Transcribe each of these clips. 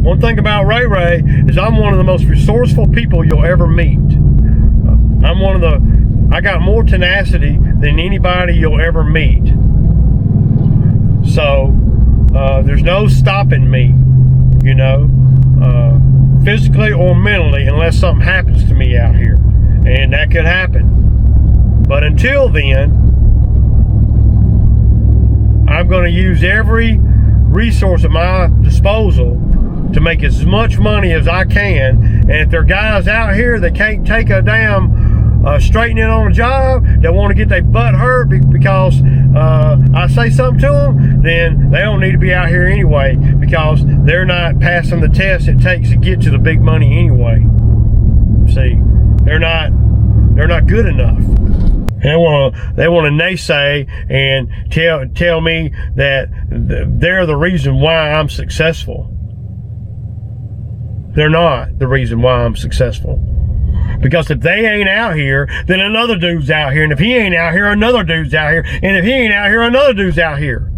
one thing about Ray Ray is I'm one of the most resourceful people you'll ever meet. I got more tenacity than anybody you'll ever meet. So there's no stopping me, you know, physically or mentally, unless something happens to me out here, and that could happen. But until then, I'm going to use every resource at my disposal to make as much money as I can. And if there are guys out here that can't take a damn straightening on a job, that want to get their butt hurt because I say something to them, then they don't need to be out here anyway, because they're not passing the test it takes to get to the big money anyway. See, they're not good enough. They want to naysay and tell me that they're the reason why I'm successful. They're not the reason why I'm successful. Because if they ain't out here, then another dude's out here. And if he ain't out here, another dude's out here. And if he ain't out here, another dude's out here.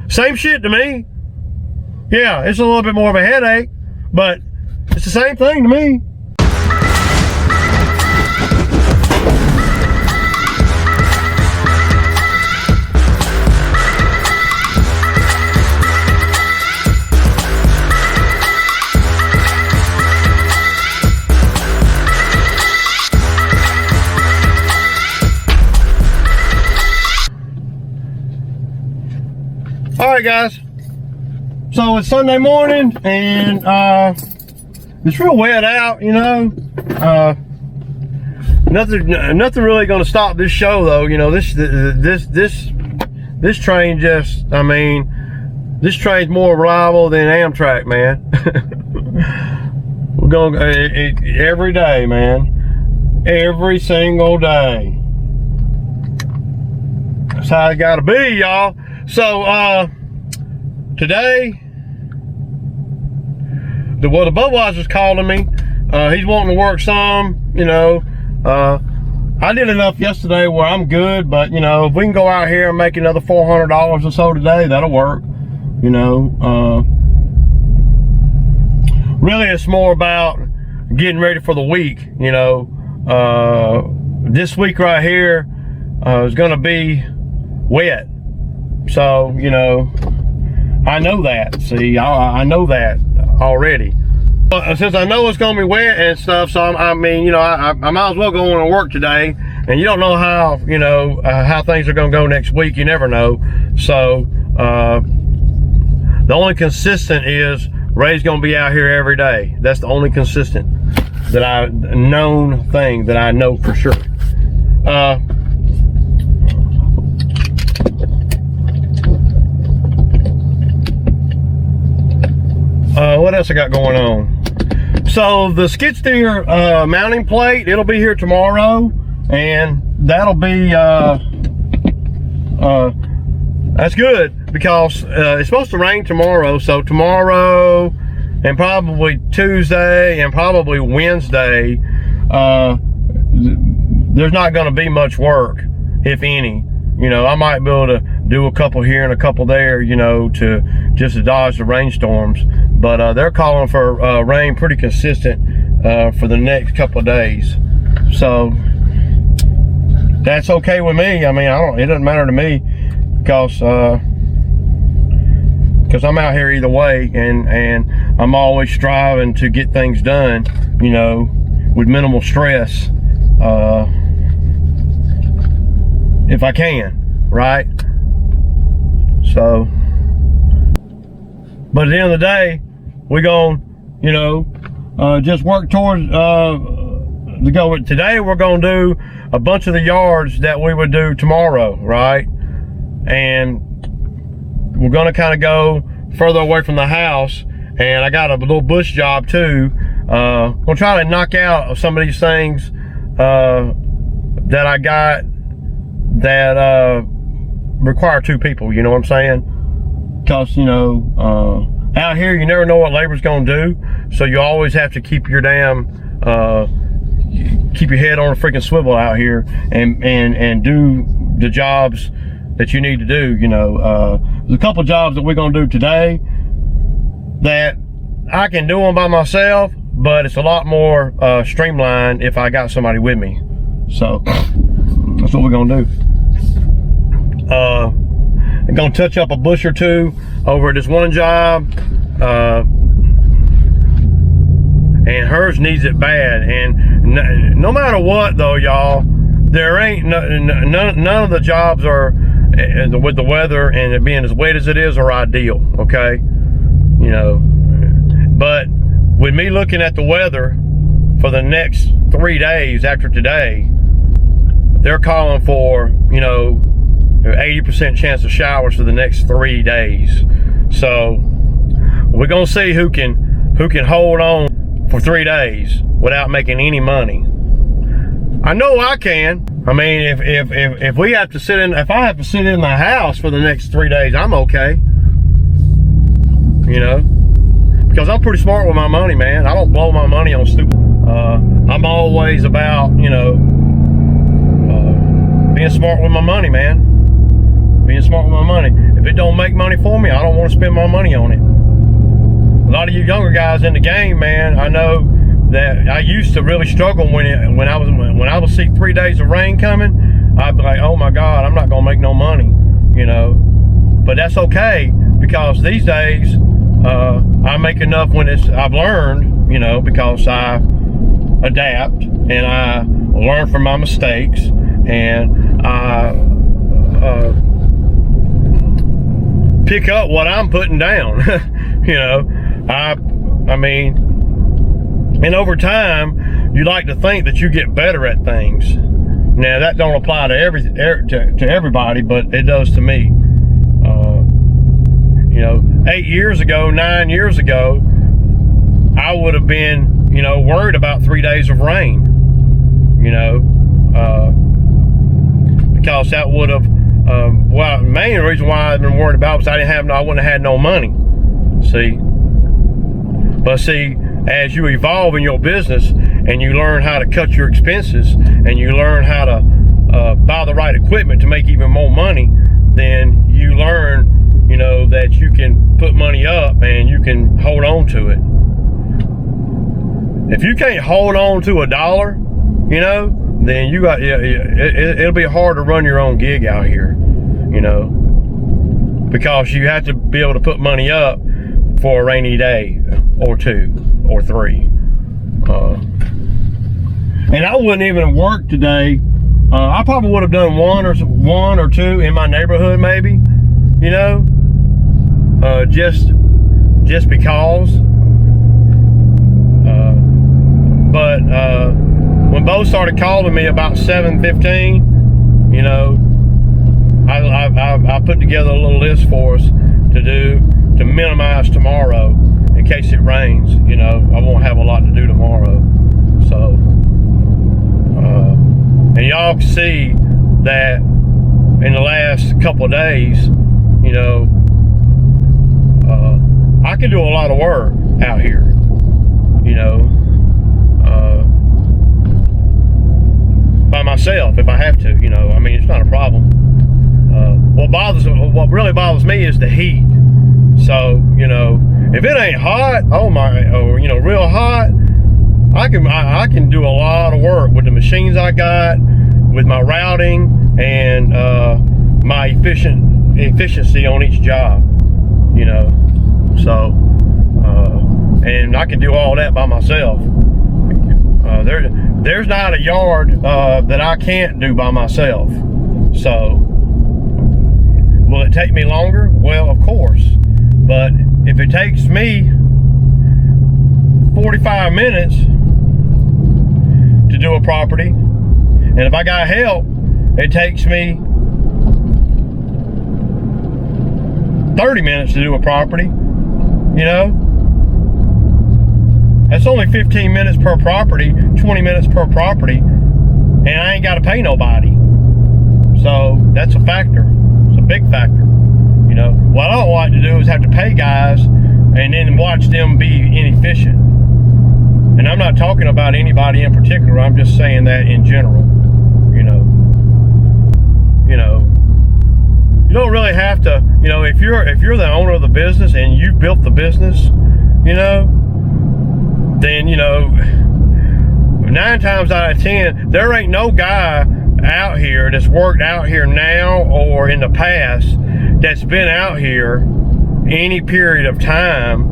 Same shit to me. Yeah, it's a little bit more of a headache, but it's the same thing to me. All right, guys, so it's Sunday morning and it's real wet out, you know. Nothing really gonna stop this show though, you know. This train just, I mean, this train's more reliable than Amtrak, man. We're going every day, man, every single day. That's how it gotta be, y'all. So today, the Budweiser's calling me. He's wanting to work some, you know. I did enough yesterday where I'm good, but you know, if we can go out here and make another $400 or so today, that'll work, you know. Really, it's more about getting ready for the week, you know. This week right here is gonna be wet. So, you know, I know that. See, I know that already. But since I know it's going to be wet and stuff, so I mean, you know, I might as well go on and work today. And you don't know how, you know, how things are going to go next week. You never know. So, the only consistent is Ray's going to be out here every day. That's the only consistent known thing that I know for sure. What else I got going on? So the skid steer mounting plate, it'll be here tomorrow, and that'll be that's good because it's supposed to rain tomorrow. So tomorrow and probably Tuesday and probably Wednesday, there's not going to be much work, if any. You know, I might be able to do a couple here and a couple there, you know, to dodge the rainstorms. But they're calling for rain pretty consistent for the next couple of days. So that's okay with me. I mean, it doesn't matter to me because I'm out here either way, and I'm always striving to get things done, you know, with minimal stress. If I can, right? So, but at the end of the day, we're going, you know, just work towards to go. Today we're going to do a bunch of the yards that we would do tomorrow, right? And we're going to kind of go further away from the house, and I got a little bush job too. We'll try to knock out some of these things that I got that require two people, you know what I'm saying? Because, you know, out here you never know what labor's gonna do, so you always have to keep your damn keep your head on a freaking swivel out here and do the jobs that you need to do. You know, there's a couple jobs that we're gonna do today that I can do them by myself, but it's a lot more streamlined if I got somebody with me. So that's what we're gonna do. I'm gonna touch up a bush or two over at this one job, and hers needs it bad. And no matter what though, y'all, there ain't none of the jobs are with the weather and it being as wet as it is are ideal, okay? You know, but with me looking at the weather for the next 3 days after today, they're calling for, you know, 80% chance of showers for the next 3 days. So we're gonna see who can hold on for 3 days without making any money. I know I can. I mean, if we have to sit in, if I have to sit in the house for the next 3 days, I'm okay. You know, because I'm pretty smart with my money, man. I don't blow my money on stupid. I'm always about, you know, being smart with my money, man. Being smart with my money. If it don't make money for me, I don't want to spend my money on it. A lot of you younger guys in the game, man, I know that I used to really struggle when I would see 3 days of rain coming. I'd be like, oh my God, I'm not gonna make no money, you know. But that's okay, because these days I make enough when I've learned, you know, because I adapt and I learn from my mistakes, and I pick up what I'm putting down. You know, I mean, and over time, you like to think that you get better at things. Now that don't apply to everybody, but it does to me. You know, 8 years ago, 9 years ago, I would have been, you know, worried about 3 days of rain. You know, because that would have, well, the main reason why I've been worried about was I wouldn't have had no money. See, but see, as you evolve in your business and you learn how to cut your expenses and you learn how to buy the right equipment to make even more money, then you learn, you know, that you can put money up and you can hold on to it. If you can't hold on to $1, you know, then you got, it'll be hard to run your own gig out here, you know, because you have to be able to put money up for a rainy day or 2 or 3. And I wouldn't even work today. I probably would have done one or two in my neighborhood, maybe, you know, just because. But when Bo started calling me about 7:15, you know, I put together a little list for us to do to minimize tomorrow in case it rains. You know, I won't have a lot to do tomorrow. So, and y'all can see that in the last couple of days, you know, I can do a lot of work out here, you know, by myself if I have to, you know. I mean, it's not a problem. What really bothers me is the heat. So, you know, if it ain't hot, or you know, real hot, I can do a lot of work with the machines I got, with my routing, and my efficiency on each job, you know. So, and I can do all that by myself. There's not a yard that I can't do by myself. So, will it take me longer? Well, of course. But if it takes me 45 minutes to do a property, and if I got help, it takes me 30 minutes to do a property, you know, that's only 15 minutes per property, 20 minutes per property, and I ain't got to pay nobody. So that's a factor. It's a big factor. You know, what I don't like to do is have to pay guys and then watch them be inefficient. And I'm not talking about anybody in particular. I'm just saying that in general. You know, you don't really have to. You know, if you're the owner of the business and you built the business, you know, then, you know, 9 times out of 10, there ain't no guy out here that's worked out here now or in the past that's been out here any period of time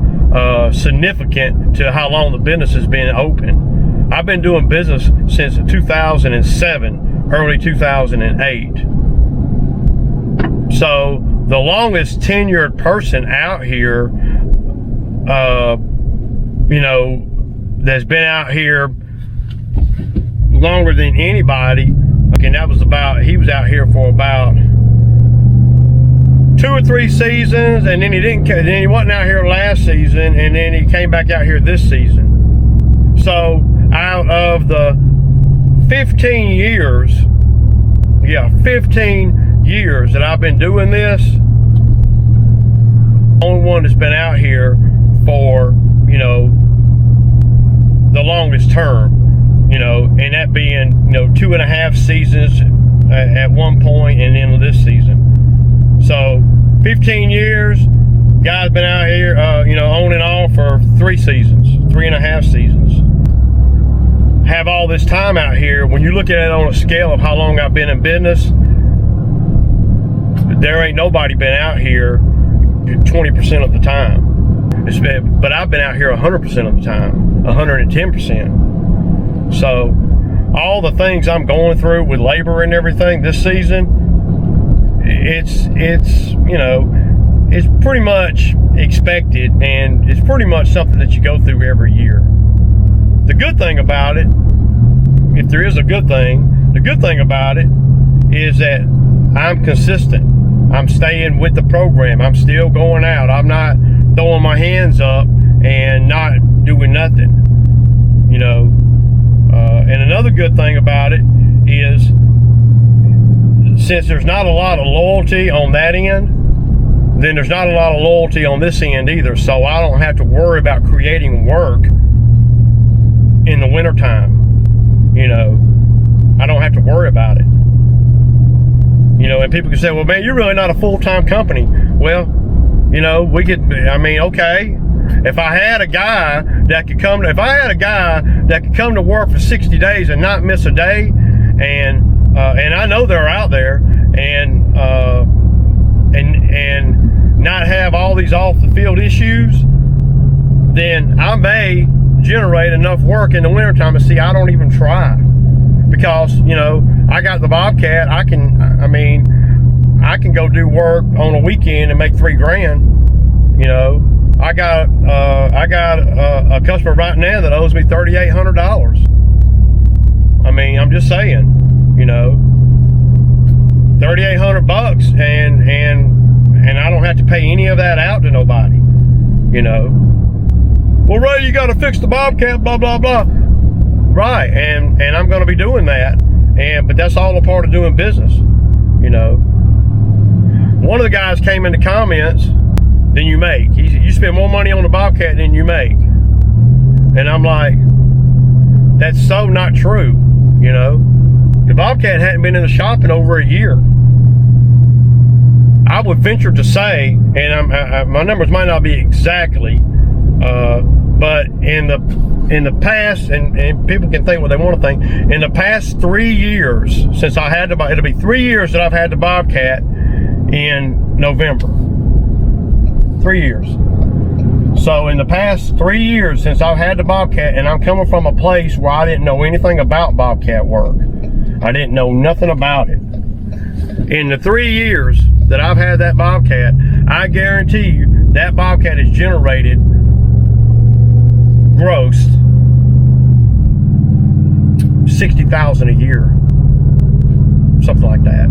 significant to how long the business has been open. I've been doing business since 2007, early 2008. So the longest tenured person out here, you know, that's been out here longer than anybody, okay, that was about, he was out here for about 2 or 3 seasons, and then he wasn't out here last season, and then he came back out here this season. So out of the 15 years, 15 years that I've been doing this, only one that's been out here for, you know, the longest term, you know, and that being, you know, 2.5 seasons at one point, and then this season. So 15 years, guy's been out here, you know, on and off for 3 seasons, 3.5 seasons. Have all this time out here. When you look at it on a scale of how long I've been in business, there ain't nobody been out here 20% of the time. But I've been out here 100% of the time, 110%. So all the things I'm going through with labor and everything this season, it's you know, it's pretty much expected, and it's pretty much something that you go through every year. The good thing about it, if there is a good thing, the good thing about it is that I'm consistent. I'm staying with the program. I'm still going out. I'm not throwing my hands up and not doing nothing, you know. And another good thing about it is, since there's not a lot of loyalty on that end, then there's not a lot of loyalty on this end either. So I don't have to worry about creating work in the wintertime. You know, I don't have to worry about it. You know, and people can say, well, man, you're really not a full-time company. Well, you know, we could, I mean, okay. If I had a guy that could come to work for 60 days and not miss a day, and I know they're out there, and not have all these off the field issues, then I may generate enough work in the wintertime. And see, I don't even try, because, you know, I got the Bobcat. I can go do work on a weekend and make $3,000. You know, I got a customer right now that owes me $3,800. I mean, I'm just saying, you know, $3,800, and I don't have to pay any of that out to nobody. You know, well, Ray, you got to fix the Bobcat, blah blah blah. Right, and I'm going to be doing that, but that's all a part of doing business. You know, one of the guys came in the comments, than you make. You spend more money on the Bobcat than you make. And I'm like, that's so not true, you know. The Bobcat hadn't been in the shop in over a year. I would venture to say, and my numbers might not be exactly, but in the past, and people can think what they want to think, in the past 3 years, since I had the, it'll be 3 years that I've had the Bobcat in November. 3 years. So in the past 3 years since I've had the Bobcat, and I'm coming from a place where I didn't know anything about Bobcat work. I didn't know nothing about it. In the 3 years that I've had that Bobcat, I guarantee you that Bobcat has generated gross $60,000 a year, something like that,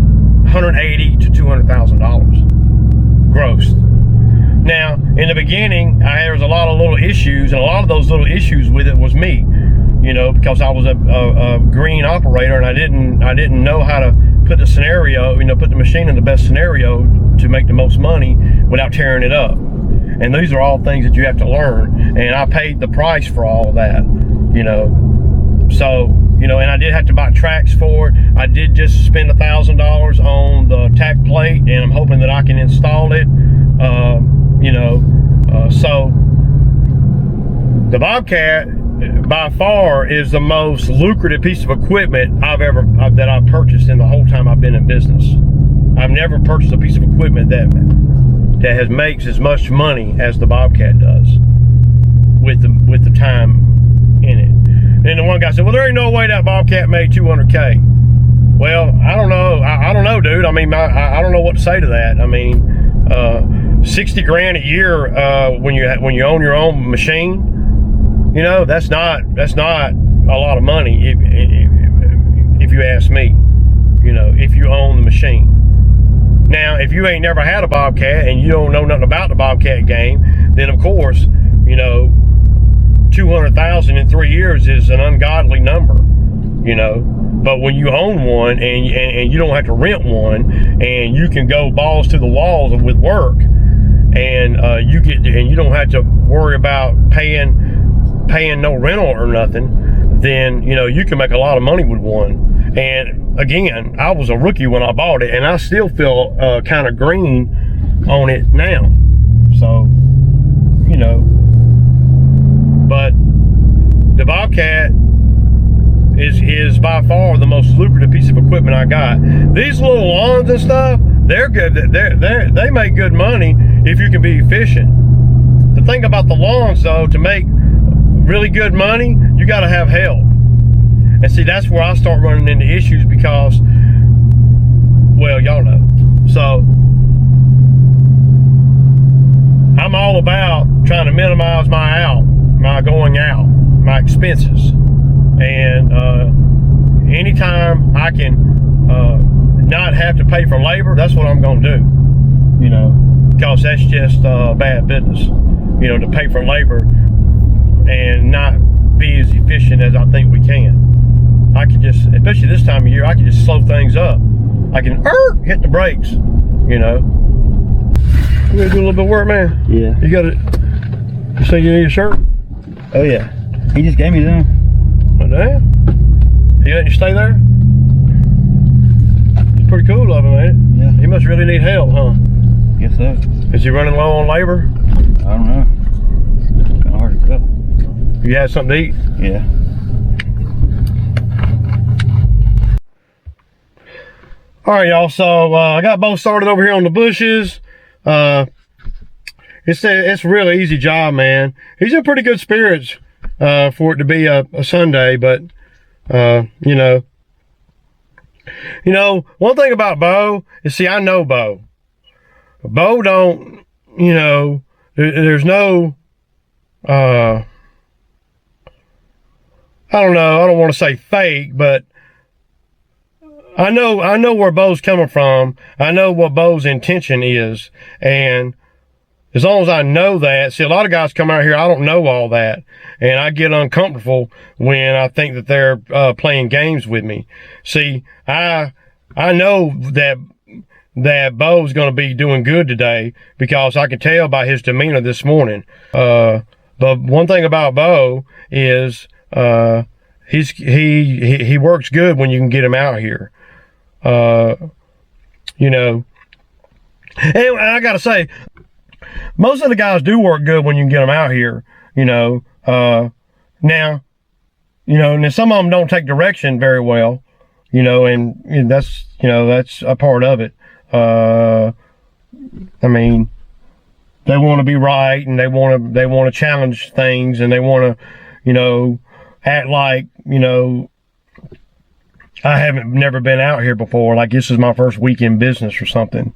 $180,000 to $200,000 gross. Now, in the beginning, there was a lot of little issues, and a lot of those little issues with it was me, you know, because I was a green operator, and I didn't know how to put the scenario, you know, put the machine in the best scenario to make the most money without tearing it up. And these are all things that you have to learn, and I paid the price for all of that, you know. So, you know, and I did have to buy tracks for it. I did just spend $1,000 on the tack plate, and I'm hoping that I can install it. You know, so the Bobcat by far is the most lucrative piece of equipment that I've purchased in the whole time I've been in business. I've never purchased a piece of equipment that makes as much money as the Bobcat does with the time in it. And the one guy said, well, there ain't no way that Bobcat made 200K. Well, I don't know. I don't know, dude. I mean, I don't know what to say to that. I mean, 60 grand a year when you own your own machine, you know, that's not a lot of money if you ask me. You know, if you own the machine. Now, if you ain't never had a Bobcat and you don't know nothing about the Bobcat game, then of course, you know, 200,000 in 3 years is an ungodly number, you know. But when you own one and you don't have to rent one, and you can go balls to the walls with work, and you don't have to worry about paying no rental or nothing, then you know you can make a lot of money with one. And again, I was a rookie when I bought it, and I still feel kind of green on it now. So, you know, but the Bobcat is by far the most lucrative piece of equipment I got. These little lawns and stuff, they're good. They make good money if you can be efficient. The thing about the lawns, though, to make really good money, you got to have help. And see, that's where I start running into issues because, well, y'all know. So I'm all about trying to minimize my going out, my expenses. And anytime I can not have to pay for labor, that's what I'm going to do, you know, because that's just bad business, you know, to pay for labor and not be as efficient as I think we can. I can just, especially this time of year, I can just slow things up. I can hit the brakes, you know. You gonna do a little bit of work, man? Yeah. You got it. You say you need a shirt? Oh yeah. He just gave me them. Oh, damn. He letting you stay there? It's pretty cool of him, ain't it? Yeah. He must really need help, huh? Guess so. Is he running low on labor? I don't know. Kind of hard to cook. You had something to eat? Yeah. All right, y'all. So I got Bo started over here on the bushes. It's a really easy job, man. He's in pretty good spirits for it to be a Sunday, but you know, one thing about Bo is, see, I know Bo. Bo don't, you know, there's no, I don't know. I don't want to say fake, but I know where Bo's coming from. I know what Bo's intention is. And as long as I know that, see, a lot of guys come out here, I don't know all that. And I get uncomfortable when I think that they're playing games with me. See, I know that Bo's going to be doing good today because I can tell by his demeanor this morning. But one thing about Bo is he works good when you can get him out here. You know, and I gotta say, most of the guys do work good when you can get them out here, you know. Now, you know, and some of them don't take direction very well, you know, and that's, you know, that's a part of it. I mean, they want to be right, and they want to challenge things, and they want to, you know, act like, you know, I haven't never been out here before, like this is my first week in business or something,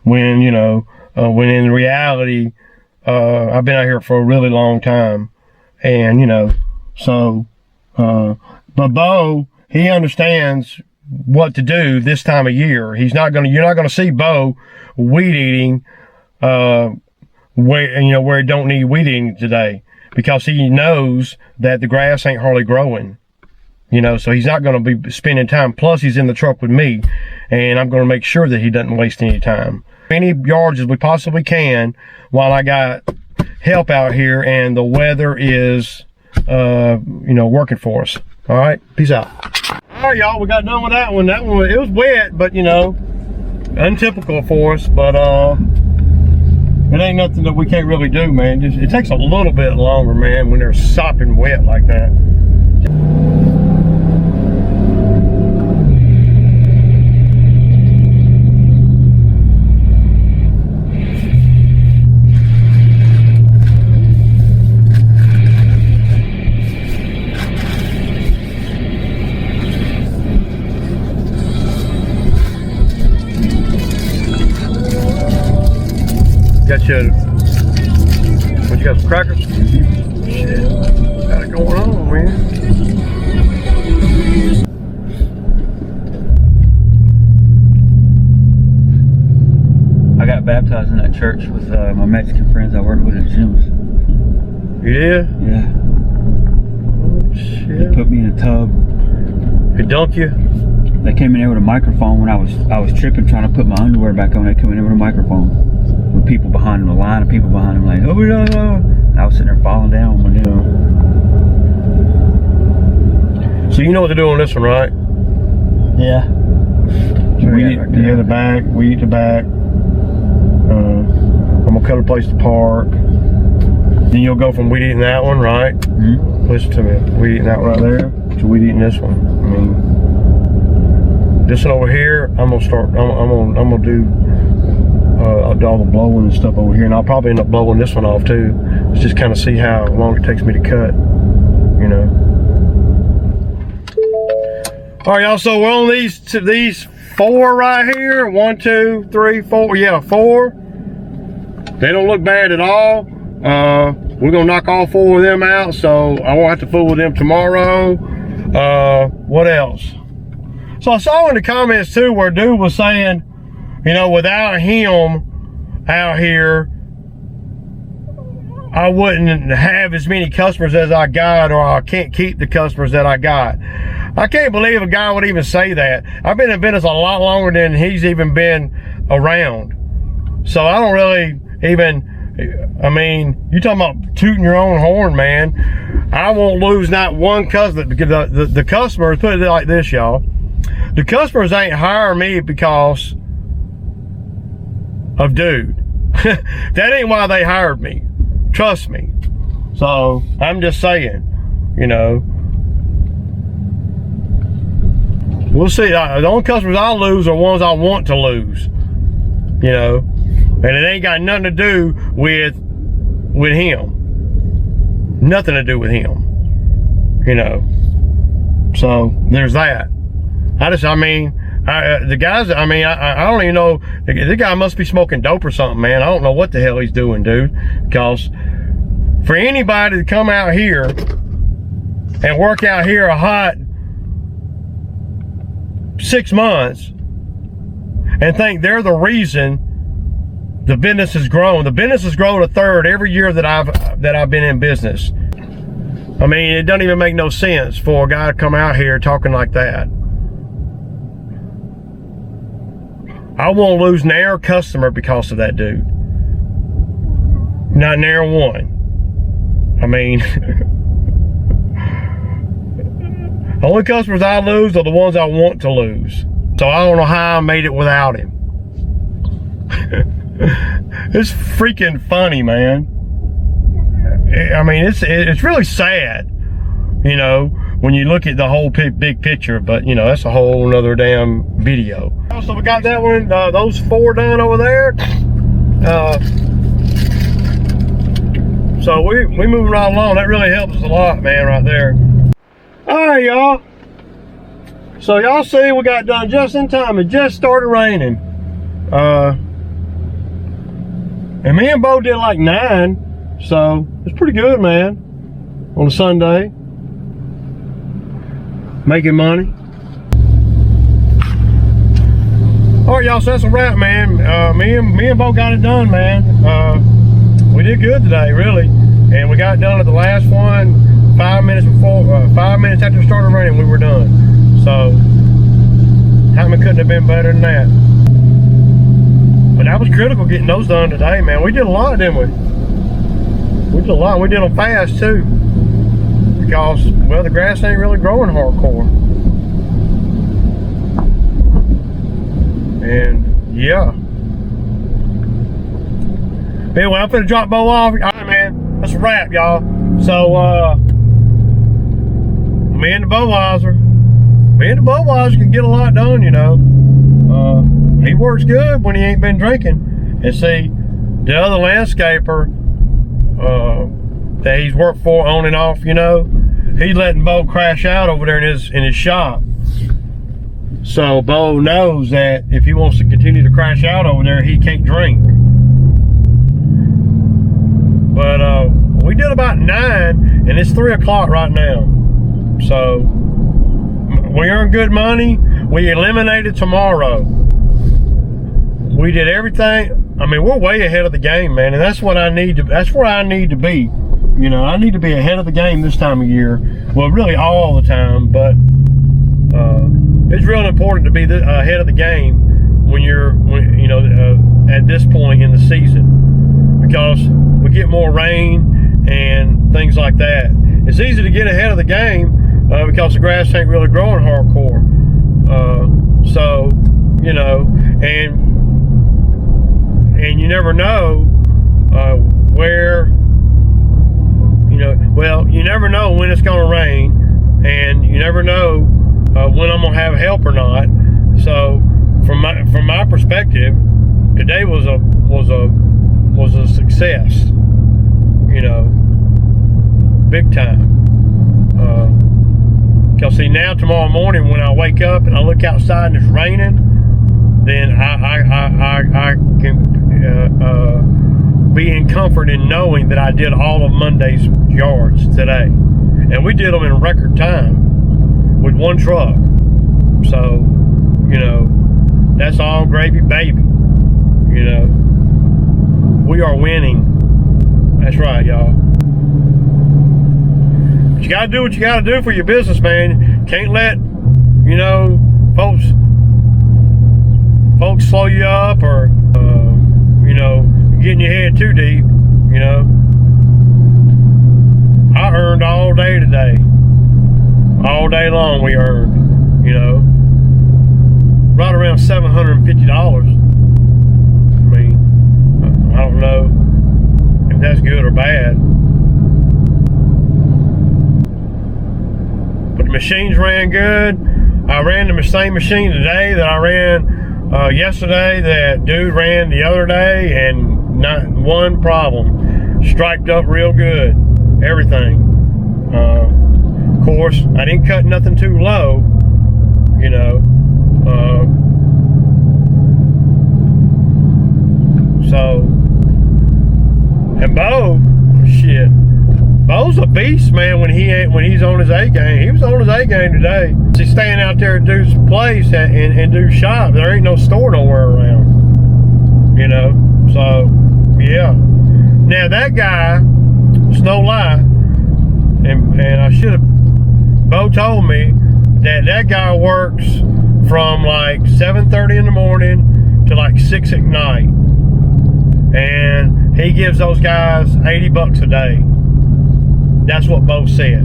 when, you know, when in reality, I've been out here for a really long time. And, you know, so, but Bo, he understands what to do this time of year. You're not going to see Bo weed eating, where it don't need weed eating today, because he knows that the grass ain't hardly growing. You know, so he's not going to be spending time. Plus, he's in the truck with me, and I'm going to make sure that he doesn't waste any time. Any yards as we possibly can while I got help out here, and the weather is, you know, working for us. All right, peace out. All right, y'all, we got done with that one. That one, it was wet, but, you know, untypical for us. But it ain't nothing that we can't really do, man. Just, it takes a little bit longer, man, when they're sopping wet like that. Got you, what you got, some crackers? Shit, got it going on, man. I got baptized in that church with my Mexican friends I worked with at gyms. You did? Yeah. Oh, shit. They put me in a tub. They dunk you? They came in there with a microphone when I was tripping trying to put my underwear back on. They come in there with a microphone. With people behind them, a line of people behind them, like, oh yeah. And I was sitting there falling down with them. So you know what to do on this one, right? Yeah. So we eat the back, we eat the back. I'm gonna cut a place to park. Then you'll go from weed eating that one, right? Mm-hmm. Listen to me. Weed eating that one right there to weed eating this one. I mean, this one over here, I'm gonna start. I'm gonna do. I'll do all the blowing and stuff over here, and I'll probably end up blowing this one off too. Let's just kind of see how long it takes me to cut, you know. All right, y'all. So we're on these 4 right here. 1, 2, 3, 4. Yeah, 4. They don't look bad at all. We're gonna knock all 4 of them out, so I won't have to fool with them tomorrow. What else? So I saw in the comments too where dude was saying, you know, without him out here, I wouldn't have as many customers as I got, or I can't keep the customers that I got. I can't believe a guy would even say that. I've been in business a lot longer than he's even been around. So I don't really even, I mean, you talking about tooting your own horn, man. I won't lose not one customer, because the customers, put it like this, y'all. The customers ain't hiring me because of dude. That ain't why they hired me. Trust me. So I'm just saying, you know, we'll see. The only customers I lose are ones I want to lose, you know, and it ain't got nothing to do with him. Nothing to do with him, you know. So there's that. I mean, the guys, I mean, I don't even know, the guy must be smoking dope or something, man. I don't know what the hell he's doing, dude. Because for anybody to come out here and work out here a hot 6 months and think they're the reason the business has grown. The business has grown 1/3 every year that I've been in business. I mean, it doesn't even make no sense for a guy to come out here talking like that. I won't lose ne'er a customer because of that dude. Not ne'er one. I mean, only customers I lose are the ones I want to lose. So I don't know how I made it without him. It's freaking funny, man. I mean, it's really sad, you know, when you look at the whole big picture, but you know, that's a whole nother damn video. So we got that one, those 4 done over there. So we moving right along. That really helps us a lot, man, right there. All right, y'all. So y'all see we got done just in time. It just started raining. And me and Bo did like 9. So it's pretty good, man, on a Sunday. Making money. All right, y'all, so that's a wrap, man. Me and Bo got it done, man. We did good today, really. And we got done at the last one 5 minutes before, 5 minutes after it started raining, we were done. So, timing couldn't have been better than that. But that was critical getting those done today, man. We did a lot, didn't we? We did a lot. We did them fast, too. Because, well, the grass ain't really growing hardcore. And, yeah. But anyway, I'm finna drop Bo off. All right, man. That's a wrap, y'all. So, me and the Budweiser can get a lot done, you know. He works good when he ain't been drinking. And see, the other landscaper that he's worked for on and off, you know, he's letting Bo crash out over there in his shop. So Bo knows that if he wants to continue to crash out over there, he can't drink. But we did about 9, and it's 3 o'clock right now. So we earned good money. We eliminated tomorrow. We did everything. I mean, we're way ahead of the game, man, and that's what I need to. That's where I need to be. You know, I need to be ahead of the game this time of year. Well, really all the time, but it's real important to be ahead of the game when you know, at this point in the season, because we get more rain and things like that. It's easy to get ahead of the game because the grass ain't really growing hardcore. So, you know, and you never know where, you know, well, you never know when it's going to rain, and you never know when I'm going to have help or not. So from my perspective, today was a success, you know, big time. Because see, now tomorrow morning when I wake up and I look outside and it's raining, then I can be in comfort in knowing that I did all of Monday's yards today, and we did them in record time with one truck. So, you know, that's all gravy, baby. You know, we are winning. That's right, y'all. But you gotta do what you gotta do for your business, man. Can't let, you know, folks slow you up, or you know, getting your head too deep. You know, I earned all day today. All day long we earned, you know, right around $750. I mean, I don't know if that's good or bad. But the machines ran good. I ran the same machine today that I ran yesterday, that dude ran the other day, and not one problem. Striped up real good. Everything. Of course, I didn't cut nothing too low, you know. So, and Bo, shit, Bo's a beast, man. When he's on his A game, he was on his A game today. He's staying out there at dude's place and do shop. There ain't no store nowhere around, you know. So, yeah. Now that guy, it's no lie, and I should have. Bo told me that guy works from like 7:30 in the morning to like 6 at night, and he gives those guys $80 a day. That's what Bo said.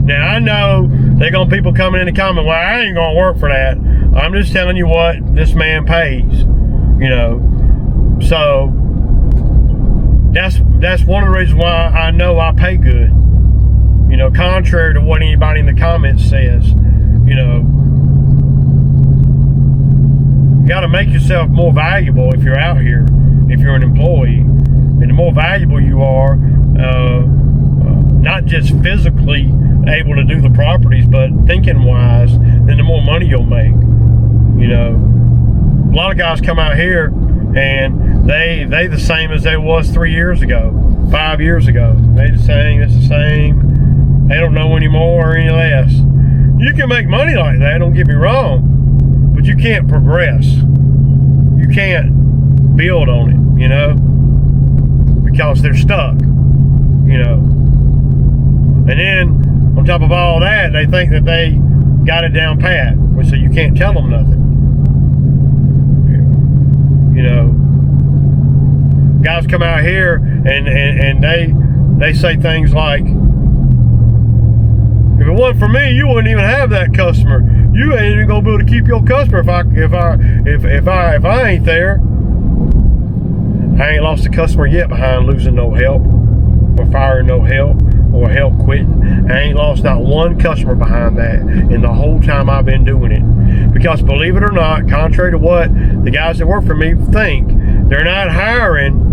Now I know they're gonna people coming in the comment, well, I ain't gonna work for that. I'm just telling you what this man pays, you know. So that's one of the reasons why I know I pay good. You know, contrary to what anybody in the comments says, you know, you got to make yourself more valuable if you're out here, if you're an employee. And the more valuable you are, not just physically able to do the properties, but thinking wise, then the more money you'll make. You know, a lot of guys come out here and they the same as they was 3 years ago, 5 years ago. They the same, it's the same. They don't know any more or any less. You can make money like that, don't get me wrong, but you can't progress. You can't build on it, you know, because they're stuck, you know. And then, on top of all that, they think that they got it down pat, so you can't tell them nothing. You know, guys come out here and they say things like, if it wasn't for me, you wouldn't even have that customer. You ain't even gonna be able to keep your customer if I ain't there. I ain't lost a customer yet behind losing no help, or firing no help, or help quitting. I ain't lost not one customer behind that in the whole time I've been doing it. Because believe it or not, contrary to what the guys that work for me think, they're not hiring,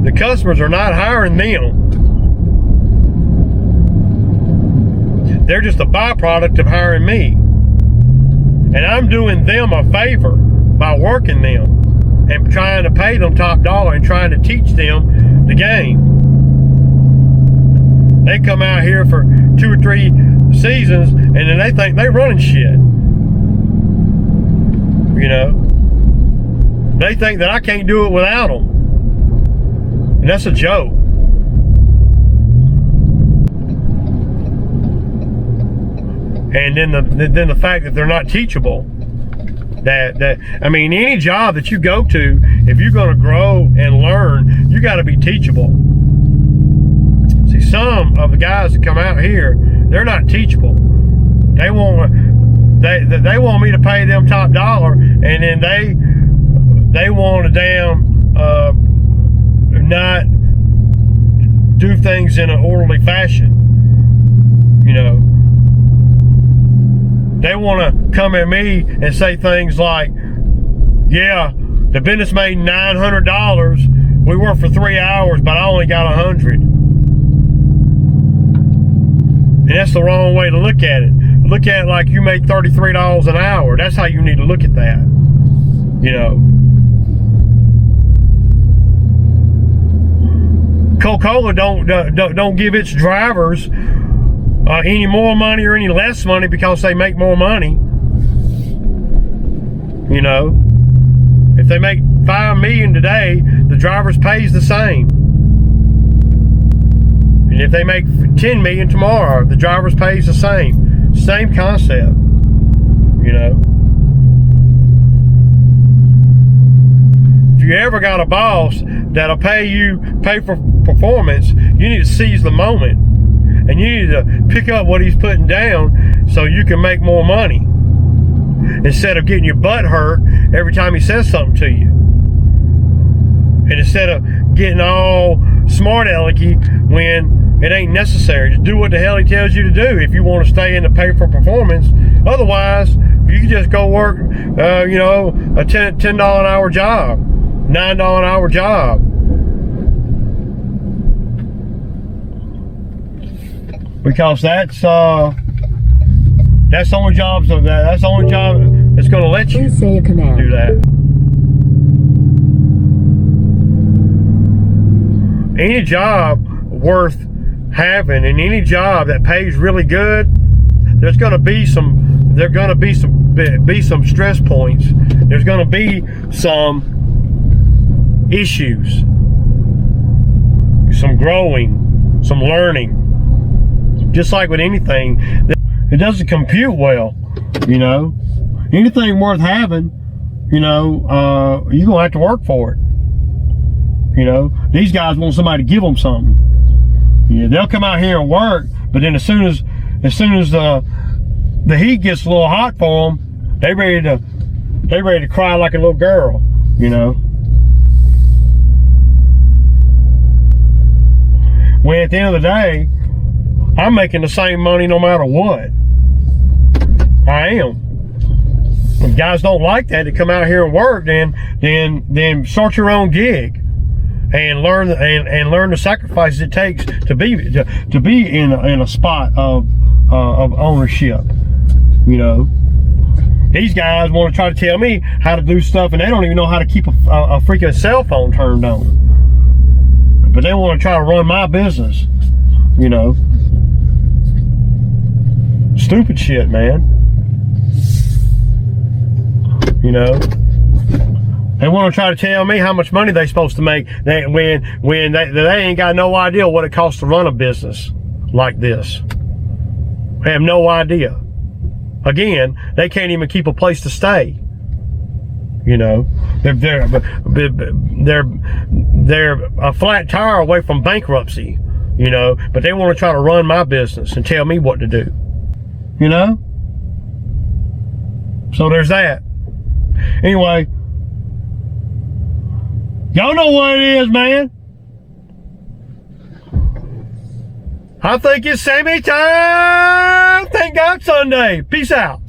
the customers are not hiring them. They're just a byproduct of hiring me. And I'm doing them a favor by working them and trying to pay them top dollar and trying to teach them the game. They come out here for 2 or 3 seasons and then they think they running shit. You know? They think that I can't do it without them. And that's a joke. And then the fact that they're not teachable. That I mean, any job that you go to, if you're going to grow and learn, you got to be teachable. See, some of the guys that come out here, they're not teachable. They want me to pay them top dollar, and then they want to damn not do things in an orderly fashion. You know. They want to come at me and say things like, yeah, the business made $900. We worked for 3 hours, but I only got 100. And that's the wrong way to look at it. Look at it like you made $33 an hour. That's how you need to look at that. You know. Coca-Cola don't give its drivers any more money or any less money because they make more money. You know, if they make $5 million today, the driver's pays the same. And if they make $10 million tomorrow, the driver's pays the same. Same concept. You know, if you ever got a boss that'll pay for performance, you need to seize the moment. And you need to pick up what he's putting down so you can make more money. Instead of getting your butt hurt every time he says something to you. And instead of getting all smart alecky when it ain't necessary. Just do what the hell he tells you to do if you want to stay in the pay for performance. Otherwise, you can just go work, you know, a $10 an hour job, $9 an hour job. Because that's the only job that's going to let you say a command. Do that. Any job worth having, and any job that pays really good, there's going to be some stress points. There's going to be some issues, some growing, some learning. Just like with anything, it doesn't compute well, you know. Anything worth having, you know, you're going to have to work for it. You know, these guys want somebody to give them something. Yeah, they'll come out here and work, but then as soon as the heat gets a little hot for them, they ready to cry like a little girl, you know. When at the end of the day, I'm making the same money no matter what. I am. If guys don't like that, to come out here and work, then start your own gig and learn the sacrifices it takes to be in a spot of ownership. You know, these guys want to try to tell me how to do stuff, and they don't even know how to keep a freaking cell phone turned on. But they want to try to run my business. You know. Stupid shit, man. You know, they want to try to tell me how much money they're supposed to make when they ain't got no idea what it costs to run a business like this. They have no idea. Again, they can't even keep a place to stay. You know, they're a flat tire away from bankruptcy. You know, but they want to try to run my business and tell me what to do. You know? So there's that. Anyway, Y'all know what it is, man. I think it's Sammy time. Thank God Sunday. Peace out.